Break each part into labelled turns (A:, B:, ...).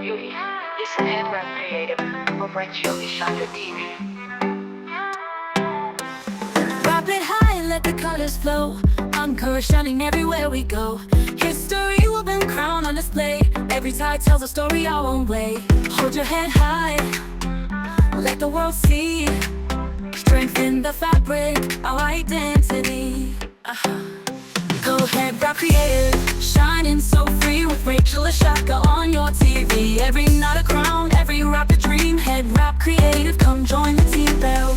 A: beauty. Listen, headwrap creative. Overwrite chili shine your TV.
B: Wrap it high and let the colors flow. Ankara shining everywhere we go. History will been crowned on display. Every tie tells a story our own way. Hold your head high, let the world see. Strengthen the fabric, our identity. Go ahead, wrap creative, shining so free with Rachel Ashaka on your TV. Every night a crown, every wrap a dream. Head wrap creative, come join the team bell.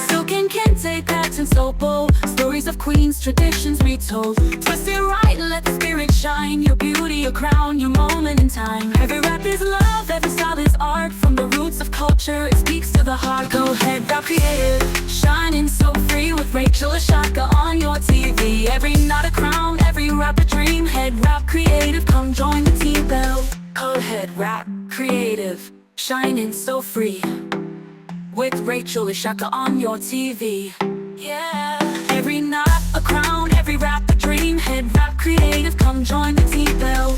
B: Silk and kente patterns so bold, stories of queens, traditions retold. Twist it right, let the spirit shine. Your beauty, your crown, your moment in time. Every wrap is love, every style is art. From the roots of culture, it speaks to the heart. Go ahead, wrap creative, shining so free with Rachel Ashaka on your TV. Every night a crown, every wrap a dream. Head wrap creative, come join the team bell. Go ahead, wrap creative, shining so free with Rachel Ashaka on your TV. Yeah, every night a crown, every wrap a dream. Head wrap creative, come join the team bell.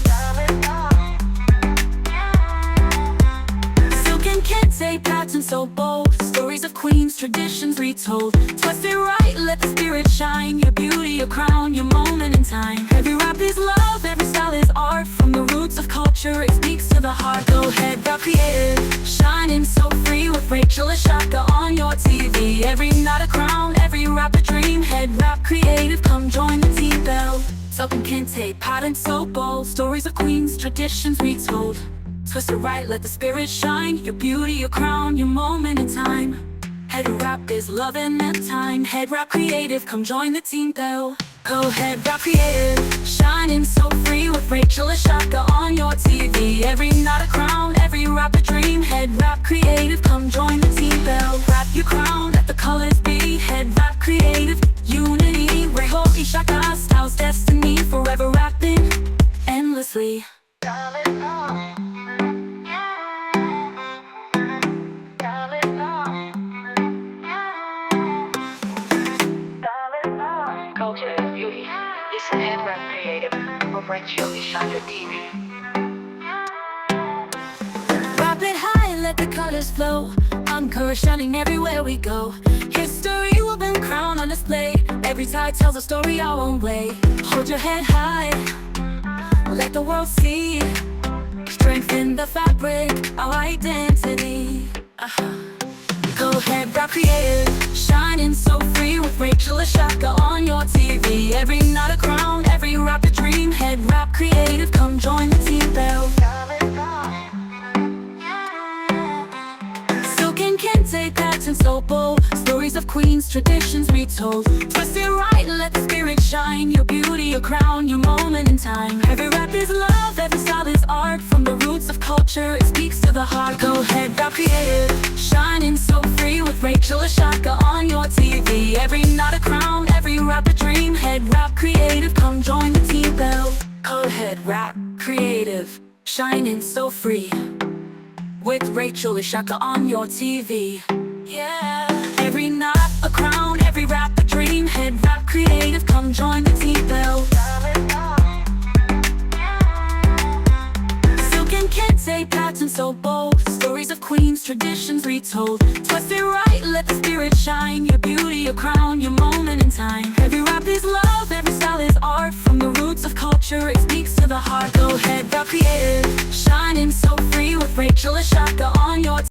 B: Silk and kente patterns so bold, stories of queens, traditions retold. Twist it right, let the spirit shine. Your beauty, your crown, your moment in time. Every wrap is love, every style is art. From the roots of culture, it speaks to the heart. Go ahead, wrap creative, shining so free with Rachel Ashaka on your TV. Every night a crown, every wrap a dream. Head wrap creative, come join the team bell. Silk and kente patterns so bold, stories of queens, traditions retold. Twist it right, let the spirit shine. Your beauty, your crown, your moment in time. Head wrap is love in that time. Head wrap creative, come join the team bell. Go ahead, wrap creative, shining so free with Rachel Ashaka on your TV. Every night a crown, every wrap a dream. Head wrap creative, come join the team bell. Wrap your crown, let the colors be. Head wrap creative, unity. Rachel Ashaka, style's destiny. Forever wrapping endlessly.
A: Culture is beauty. Listen, headwrap creative. Overwrite chili shine your TV.
B: Wrap it high and let the colors flow. Ankara shining everywhere we go. History will been crowned on display. Every tie tells a story our own way. Hold your head high, let the world see. Strengthen the fabric, our identity. Go ahead, wrap creative, shining so free with Rachel Ashaka on your TV. Every night a crown, every wrap a dream. Head wrap creative, come join the team bell. Silk and kente patterns so bold, stories of queens, traditions retold. Twist it right, let the spirit shine. Your beauty, your crown, your moment in time. Every wrap is love, every style is art. From the roots of culture, it speaks to the heart. Go ahead, wrap creative, shining so free with Rachel Ashaka on your TV. Every night a crown, every wrap a dream. Head wrap creative, come join the team bell. Go ahead, wrap creative, shining so free with Rachel Ashaka on your TV. Yeah, every night a crown, every wrap a dream. Head wrap creative, come join the team bell. Silk and kente patterns so bold, stories of queens, traditions retold. Twist it right, let the spirit shine. Your beauty, your crown, your moment in time. Every wrap is love, every style is art. From the roots of culture, it speaks to the heart. Go ahead, wrap creative, shining so free with Rachel Ashaka on your